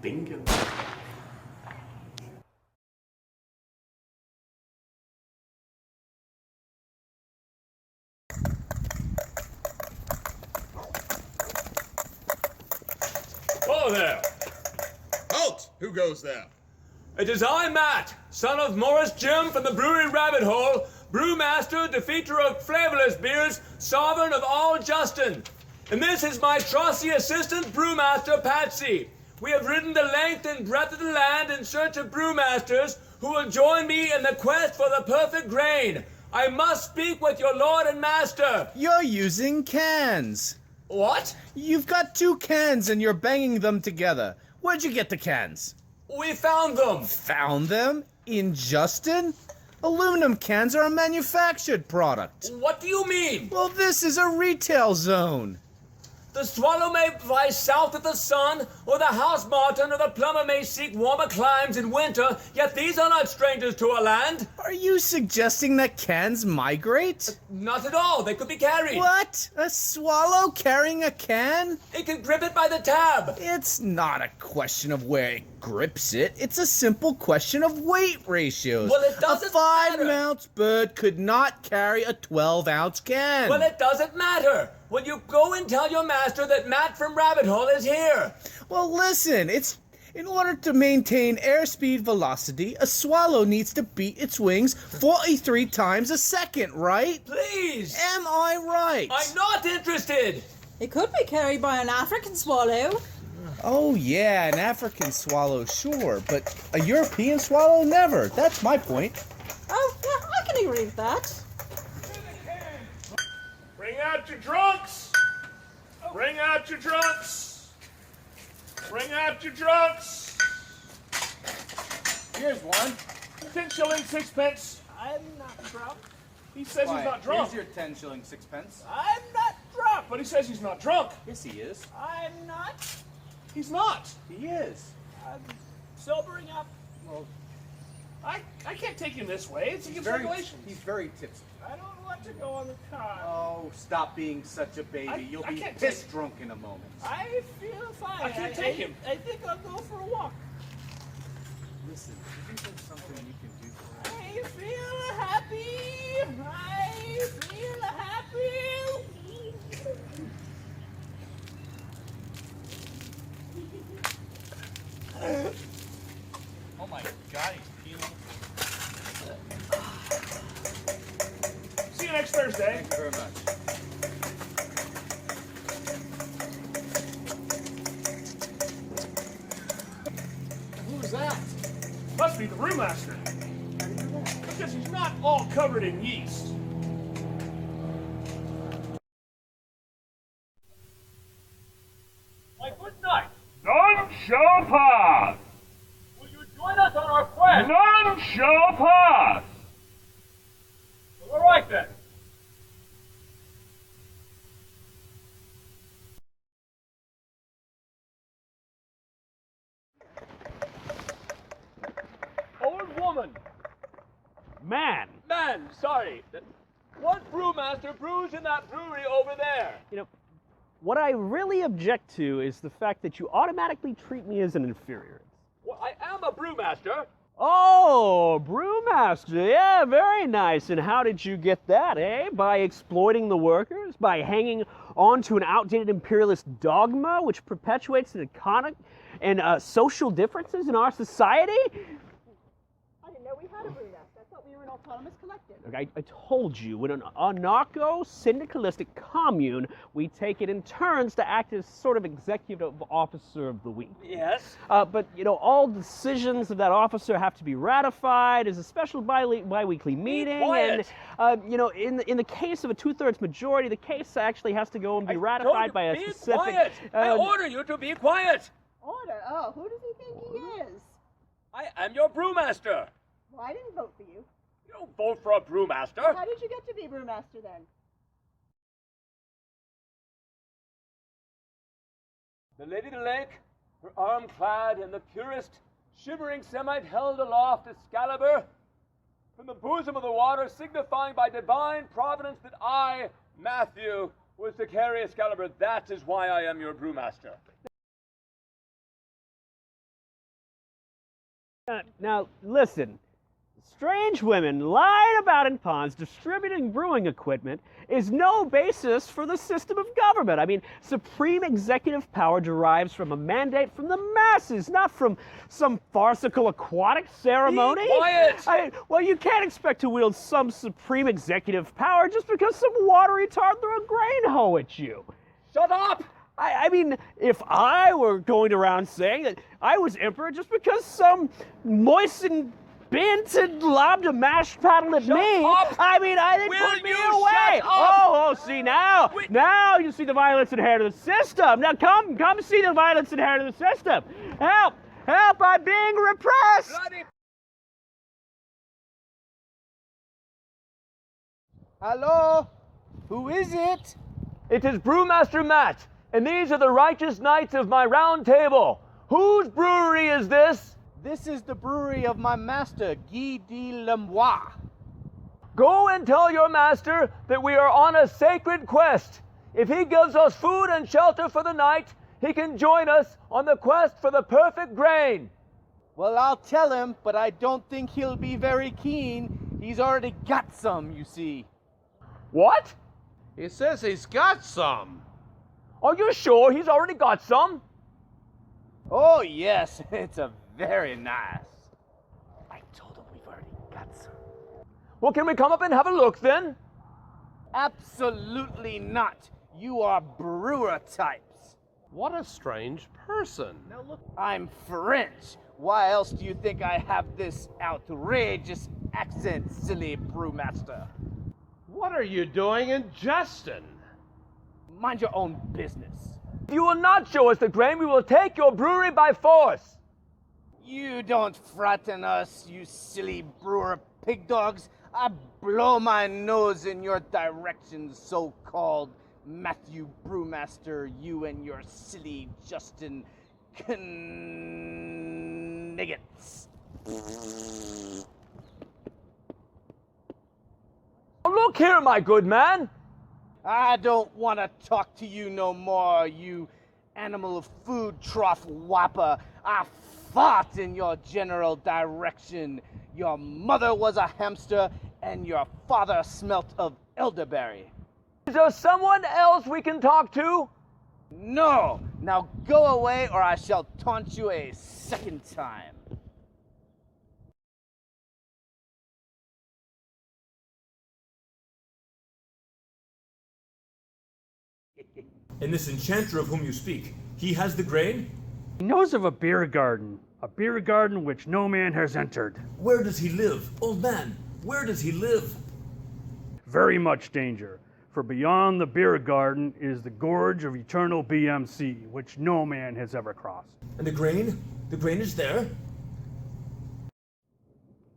Bingo. Whoa there! Halt! Who goes there? It is I, Matt, son of Morris Jim from the brewery Rabbit Hole, brewmaster, defeater of flavorless beers, sovereign of all Justin. And this is my trusty assistant, brewmaster Patsy. We have ridden the length and breadth of the land in search of brewmasters who will join me in the quest for the perfect grain. I must speak with your lord and master. You're using cans. What? You've got 2 cans and you're banging them together. Where'd you get the cans? We found them. Found them? In Justin? Aluminum cans are a manufactured product. What do you mean? Well, this is a retail zone. The swallow may fly south of the sun, or the house martin or the plumber may seek warmer climes in winter, yet these are not strangers to our land. Are you suggesting that cans migrate? Not at all. They could be carried. What? A swallow carrying a can? It can grip it by the tab. It's not a question of where it grips it. It's a simple question of weight ratios. Well, it doesn't matter. A 5-ounce bird could not carry a 12-ounce can. Well, it doesn't matter. Will you go and tell your master that Matt from Rabbit Hole is here? Well, listen, in order to maintain airspeed velocity, a swallow needs to beat its wings 43 times a second, right? Please. Am I right? I'm not interested. It could be carried by an African swallow. Oh, yeah, an African swallow, sure, but a European swallow, never. That's my point. Oh, yeah, I can agree with that. Bring out your drunks! Bring out your drunks! Bring out your drunks! Here's one. 10 shillings, 6 pence. I'm not drunk. He says he's not drunk. Here's your 10 shillings, 6 pence. I'm not drunk. But he says he's not drunk. Yes, he is. I'm not. He's not. He is. I'm sobering up. Well, I can't take him this way. It's against very, regulations. he's very tipsy. I don't want to go on the car. Oh, stop being such a baby. You'll I be can't piss take- drunk in a moment. I feel fine. I can't take him. I think I'll go for a walk. Listen, isn't there something you can do for him? I feel happy. I feel happy. Oh my God, he's peeling. See you next Thursday. Thank you very much. Who's that? Must be the brewmaster. Because he's not all covered in yeast. My good knight, None shall pass! will you join us on our quest? None shall pass! All right then. Old woman. Man, Sorry. What brewmaster brews in that brewery over there? what I really object to is the fact that you automatically treat me as an inferior. Well, I am a brewmaster. Oh, brewmaster, yeah, very nice. And how did you get that, eh? By exploiting the workers? By hanging on to an outdated imperialist dogma which perpetuates the economic and social differences in our society? I didn't know we had a brewmaster. I thought we were an autonomous collective. Look, I told you, in an anarcho-syndicalistic commune, we take it in turns to act as sort of executive officer of the week. Yes. But, all decisions of that officer have to be ratified as a special bi-weekly meeting. quiet. And, in the case of a 2/3 majority, the case actually has to go and be ratified by a be specific... quiet. I order you to be quiet. Order? Oh, who does he think he is? I am your brewmaster. Well, I didn't vote for you. You don't vote for a brewmaster. How did you get to be brewmaster then? The Lady of the Lake, her arm clad in the purest, shimmering semite held aloft Excalibur, from the bosom of the water, signifying by divine providence that I, Matthew, was to carry Excalibur. That is why I am your brewmaster. Now, listen. Strange women lying about in ponds distributing brewing equipment is no basis for the system of government. I mean, supreme executive power derives from a mandate from the masses, not from some farcical aquatic ceremony. Be quiet! Well, you can't expect to wield some supreme executive power just because some watery tart threw a grain hoe at you. Shut up! I mean, if I were going around saying that I was emperor just because some moistened Bint had lobbed a mashed paddle at me. Up. I mean, they'd Will put me you away. shut up? See now. Now you see the violence inherent in the system. Now come see the violence inherent in the system. Help! I'm being repressed. Bloody Hello? Who is it? It is Brewmaster Matt, and these are the righteous knights of my round table. Whose brewery is this? This is the brewery of my master, Guy de Lemois. Go and tell your master that we are on a sacred quest. If he gives us food and shelter for the night, he can join us on the quest for the perfect grain. Well, I'll tell him, but I don't think he'll be very keen. He's already got some, you see. What? He says he's got some. Are you sure he's already got some? Oh, yes, it's a very nice. I told him we've already got some. Well, can we come up and have a look then? Absolutely not. You are brewer types. What a strange person. Now look, I'm French. Why else do you think I have this outrageous accent, silly brewmaster? What are you doing in Justin? Mind your own business. If you will not show us the grain, we will take your brewery by force. You don't frighten us, you silly brewer pig dogs. I blow my nose in your direction, so-called Matthew Brewmaster, you and your silly Justin Kniggets. Look here, my good man. I don't want to talk to you no more, you animal food trough whopper. I fought in your general direction. Your mother was a hamster, and your father smelt of elderberry. Is there someone else we can talk to? No! Now go away, or I shall taunt you a second time. And this enchanter of whom you speak, he has the grain? He knows of a beer garden which no man has entered. Where does he live? Old man, where does he live? Very much danger, for beyond the beer garden is the gorge of eternal BMC, which no man has ever crossed. And the grain? The grain is there?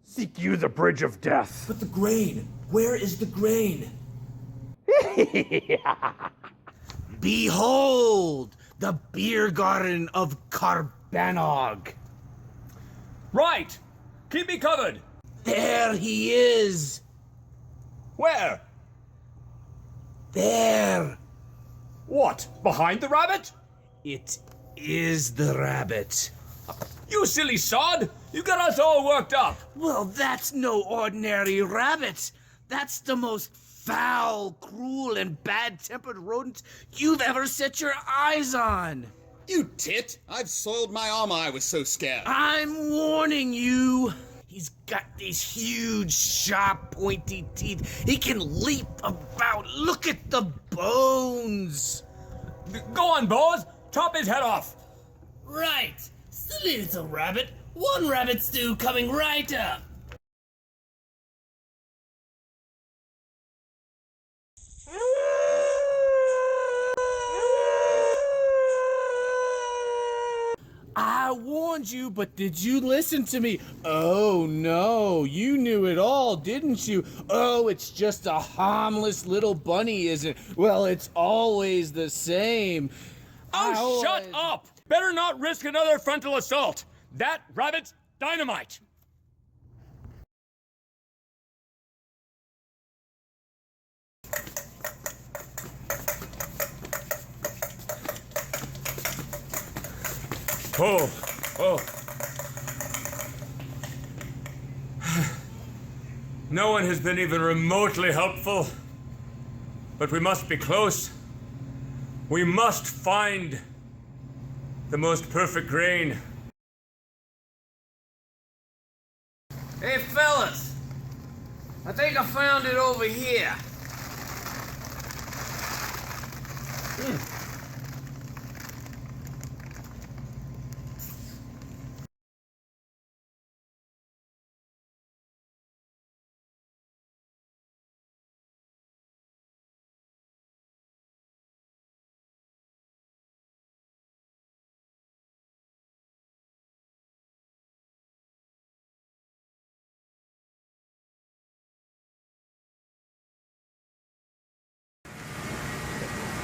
Seek you the bridge of death. But the grain, where is the grain? Behold, the beer garden of Carbanog. Right. Keep me covered. There he is. Where? There. What? Behind the rabbit? It is the rabbit. You silly sod! You got us all worked up. Well, that's no ordinary rabbit. That's the most foul, cruel, and bad-tempered rodent you've ever set your eyes on. You tit! I've soiled my armor, I was so scared. I'm warning you. He's got these huge, sharp, pointy teeth. He can leap about. Look at the bones. Go on, boys. Chop his head off. Right. Silly little rabbit. One rabbit stew coming right up. I warned you, but did you listen to me? Oh, no, you knew it all, didn't you? Oh, it's just a harmless little bunny, isn't it? Well, it's always the same. Oh, shut up! Better not risk another frontal assault. That rabbit's dynamite. No one has been even remotely helpful. But we must be close. We must find the most perfect grain. Hey, fellas. I think I found it over here.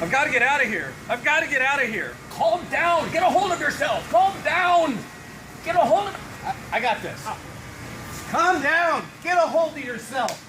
I've got to get out of here. I've got to get out of here. Calm down. Get a hold of yourself. Calm down. Get a hold of... I got this. Calm down. Get a hold of yourself.